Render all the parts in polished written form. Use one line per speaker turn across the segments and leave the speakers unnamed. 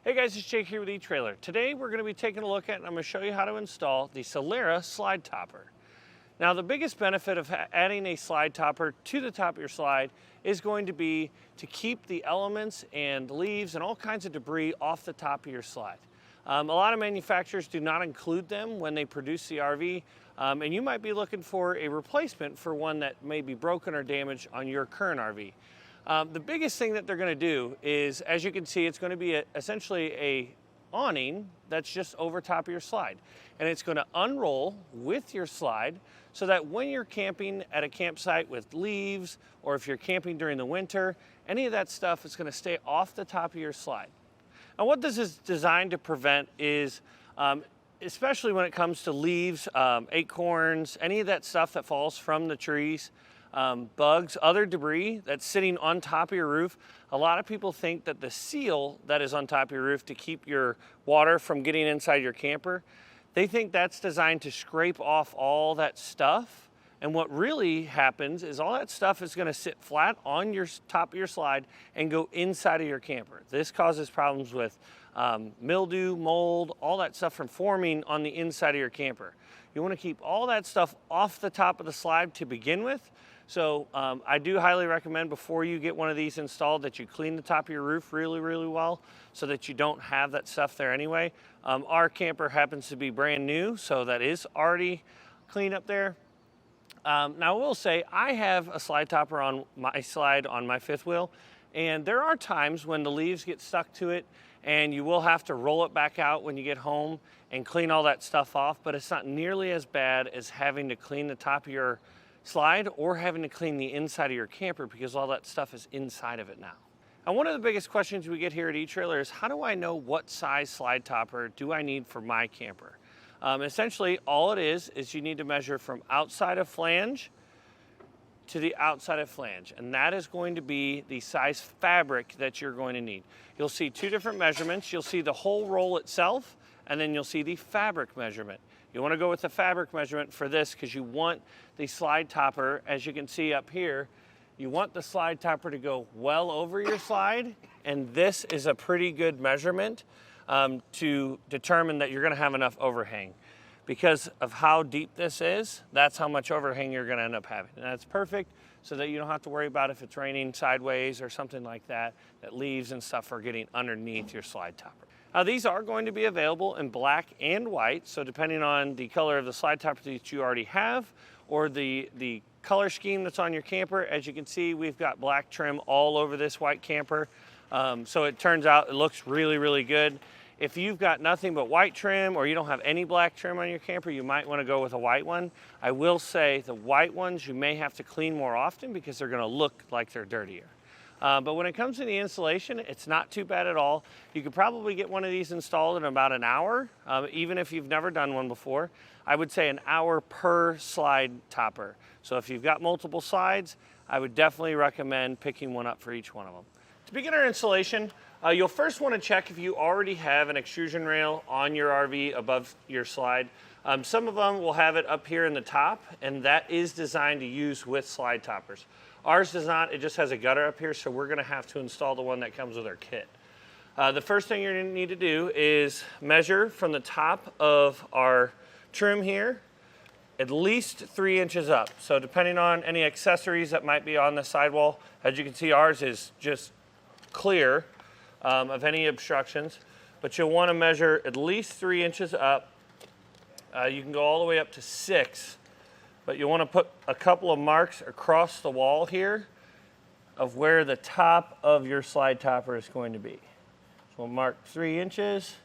Hey guys, it's Jake here with Etrailer. Today we're going to be taking a look at and I'm going to show you how to install the Solera Slide Topper. Now the biggest benefit of adding a slide topper to the top of your slide is going to be to keep the elements and leaves and all kinds of debris off the top of your slide. A lot of manufacturers do not include them when they produce the RV, and you might be looking for a replacement for one that may be broken or damaged on your current RV. The biggest thing that they're going to do is, as you can see, it's going to be essentially a awning that's just over top of your slide. And it's going to unroll with your slide so that when you're camping at a campsite with leaves, or if you're camping during the winter, any of that stuff is going to stay off the top of your slide. And what this is designed to prevent is, especially when it comes to leaves, acorns, any of that stuff that falls from the trees, bugs, other debris that's sitting on top of your roof. A lot of people think that the seal that is on top of your roof to keep your water from getting inside your camper, they think that's designed to scrape off all that stuff. And what really happens is all that stuff is going to sit flat on your top of your slide and go inside of your camper. This causes problems with mildew, mold, all that stuff from forming on the inside of your camper. You want to keep all that stuff off the top of the slide to begin with. So I do highly recommend before you get one of these installed that you clean the top of your roof really, really well so that you don't have that stuff there anyway. Our camper happens to be brand new, so that is already clean up there. Now I will say I have a slide topper on my slide on my fifth wheel, and there are times when the leaves get stuck to it and you will have to roll it back out when you get home and clean all that stuff off, but it's not nearly as bad as having to clean the top of your slide or having to clean the inside of your camper because all that stuff is inside of it now. And one of the biggest questions we get here at Etrailer is, how do I know what size slide topper do I need for my camper? Essentially all it is you need to measure from outside of flange to the outside of flange, and that is going to be the size fabric that you're going to need. You'll see two different measurements. You'll see the whole roll itself, and then you'll see the fabric measurement. You want to go with the fabric measurement for this because you want the slide topper, as you can see up here, you want the slide topper to go well over your slide, and this is a pretty good measurement to determine that you're going to have enough overhang. Because of how deep this is, that's how much overhang you're going to end up having. And that's perfect so that you don't have to worry about if it's raining sideways or something like that, that leaves and stuff are getting underneath your slide topper. Now these are going to be available in black and white, so depending on the color of the slide topper that you already have or the color scheme that's on your camper, as you can see, we've got black trim all over this white camper. So it turns out it looks really, really good. If you've got nothing but white trim or you don't have any black trim on your camper, you might want to go with a white one. I will say the white ones you may have to clean more often because they're going to look like they're dirtier. But when it comes to the installation, it's not too bad at all. You could probably get one of these installed in about an hour, even if you've never done one before. I would say an hour per slide topper. So if you've got multiple slides, I would definitely recommend picking one up for each one of them. To begin our installation, you'll first want to check if you already have an extrusion rail on your RV above your slide. Some of them will have it up here in the top, and that is designed to use with slide toppers. Ours does not, it just has a gutter up here, so we're going to have to install the one that comes with our kit. The first thing you're going to need to do is measure from the top of our trim here at least 3 inches up. So depending on any accessories that might be on the sidewall, as you can see, ours is just clear of any obstructions, but you'll want to measure at least 3 inches up. You can go all the way up to 6, but you want to put a couple of marks across the wall here of where the top of your slide topper is going to be. So we'll mark 3 inches,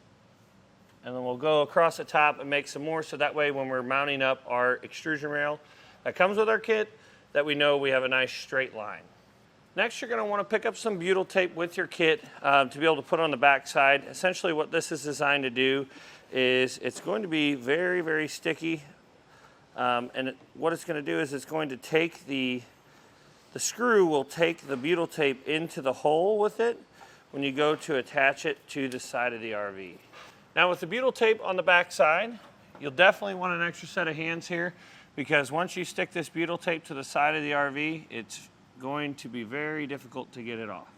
and then we'll go across the top and make some more, so that way when we're mounting up our extrusion rail that comes with our kit, that we know we have a nice straight line. Next, you're going to want to pick up some butyl tape with your kit to be able to put on the back side. Essentially what this is designed to do is it's going to be very, very sticky. What it's going to do is it's going to take the screw will take the butyl tape into the hole with it when you go to attach it to the side of the RV. Now with the butyl tape on the back side, you'll definitely want an extra set of hands here because once you stick this butyl tape to the side of the RV, it's going to be very difficult to get it off.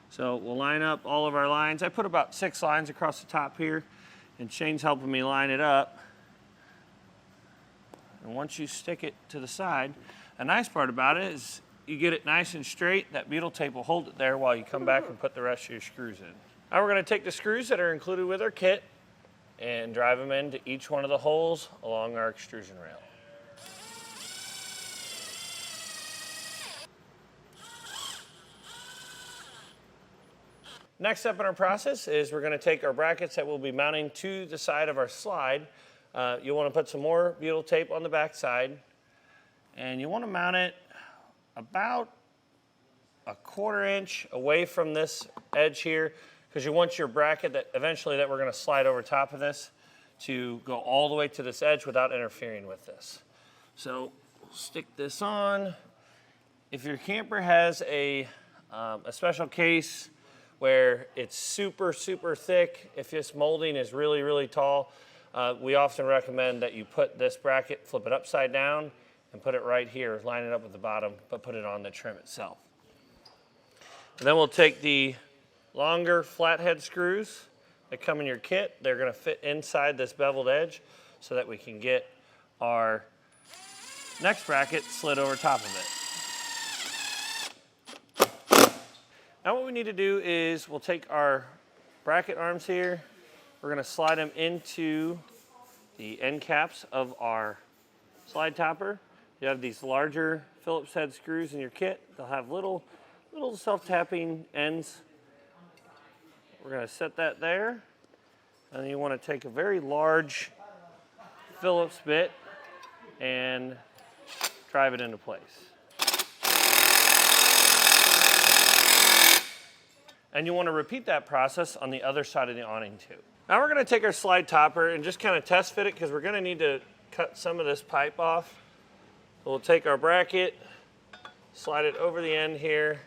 So we'll line up all of our lines. I put about 6 lines across the top here, and Shane's helping me line it up. And once you stick it to the side, a nice part about it is you get it nice and straight. That butyl tape will hold it there while you come back and put the rest of your screws in. Now we're going to take the screws that are included with our kit and drive them into each one of the holes along our extrusion rail. Next step in our process is we're going to take our brackets that we'll be mounting to the side of our slide. You'll want to put some more butyl tape on the back side, and you want to mount it about a 1/4 inch away from this edge here, because you want your bracket that eventually that we're going to slide over top of this to go all the way to this edge without interfering with this. So we'll stick this on. If your camper has a special case where it's super thick, if this molding is really tall, we often recommend that you put this bracket, flip it upside down, and put it right here, line it up at the bottom, but put it on the trim itself. And then we'll take the longer flathead screws that come in your kit. They're going to fit inside this beveled edge so that we can get our next bracket slid over top of it. Now what we need to do is we'll take our bracket arms here. We're going to slide them into the end caps of our slide topper. You have these larger Phillips head screws in your kit. They'll have little self-tapping ends. We're going to set that there. And then you want to take a very large Phillips bit and drive it into place. And you want to repeat that process on the other side of the awning too. Now we're going to take our slide topper and just kind of test fit it, because we're going to need to cut some of this pipe off. So we'll take our bracket, slide it over the end here.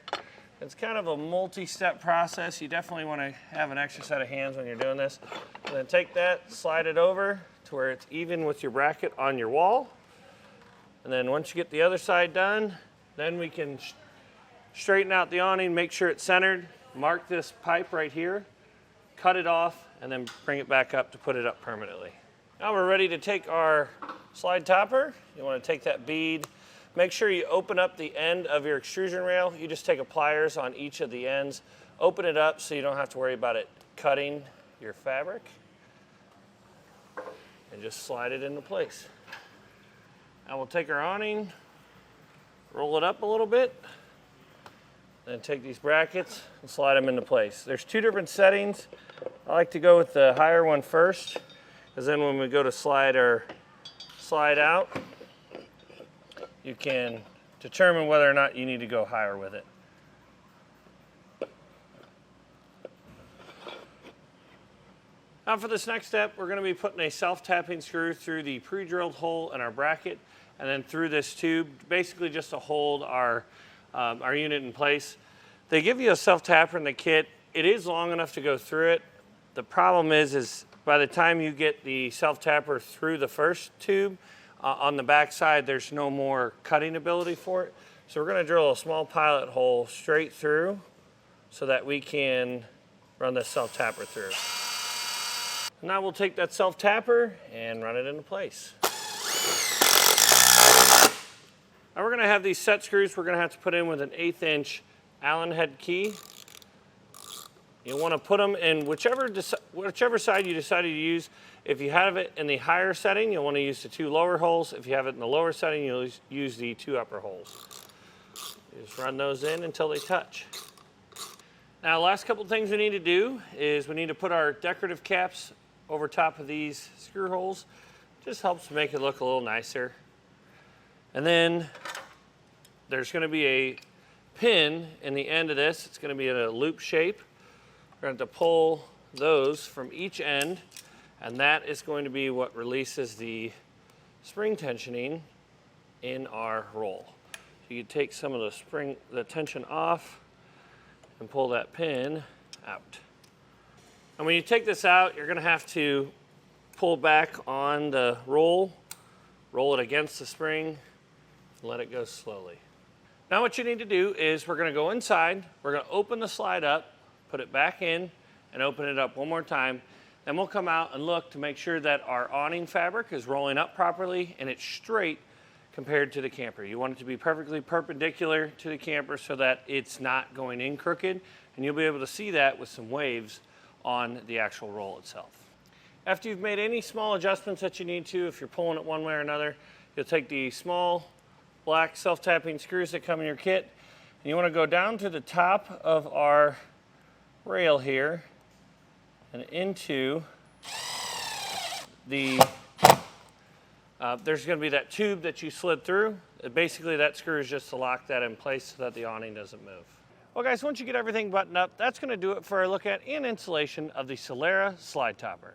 It's kind of a multi-step process. You definitely want to have an extra set of hands when you're doing this. And then take that, slide it over to where it's even with your bracket on your wall. And then once you get the other side done, then we can straighten out the awning, make sure it's centered. Mark this pipe right here, cut it off, and then bring it back up to put it up permanently. Now we're ready to take our slide topper. You want to take that bead, make sure you open up the end of your extrusion rail. You just take a pliers on each of the ends, open it up so you don't have to worry about it cutting your fabric, and just slide it into place. Now we'll take our awning, roll it up a little bit, then take these brackets and slide them into place. There's 2 different settings. I like to go with the higher one first, because then when we go to slide out, you can determine whether or not you need to go higher with it. Now for this next step, we're going to be putting a self-tapping screw through the pre-drilled hole in our bracket, and then through this tube, basically just to hold our unit in place. They give you a self-tapper in the kit. It is long enough to go through it. The problem is by the time you get the self-tapper through the first tube, on the back side, there's no more cutting ability for it. So we're going to drill a small pilot hole straight through so that we can run the self-tapper through. Now we'll take that self-tapper and run it into place. Now we're going to have these set screws we're going to have to put in with an 1/8 inch Allen head key. You want to put them in whichever side you decided to use. If you have it in the higher setting, you'll want to use the 2 lower holes. If you have it in the lower setting, you'll use the 2 upper holes. You just run those in until they touch. Now, last couple things we need to do is we need to put our decorative caps over top of these screw holes. Just helps make it look a little nicer. And then there's going to be a pin in the end of this. It's going to be in a loop shape. We're going to have to pull those from each end, and that is going to be what releases the spring tensioning in our roll. So you take some of the tension off and pull that pin out. And when you take this out, you're going to have to pull back on the roll it against the spring, and let it go slowly. Now what you need to do is we're going to go inside, we're going to open the slide up, put it back in, and open it up one more time. Then we'll come out and look to make sure that our awning fabric is rolling up properly and it's straight compared to the camper. You want it to be perfectly perpendicular to the camper so that it's not going in crooked, and you'll be able to see that with some waves on the actual roll itself. After you've made any small adjustments that you need to, if you're pulling it one way or another, you'll take the small black self-tapping screws that come in your kit, and you want to go down to the top of our rail here and into the, there's going to be that tube that you slid through. Basically that screw is just to lock that in place so that the awning doesn't move. Well guys, once you get everything buttoned up, that's going to do it for our look at and installation of the Solera Slide Topper.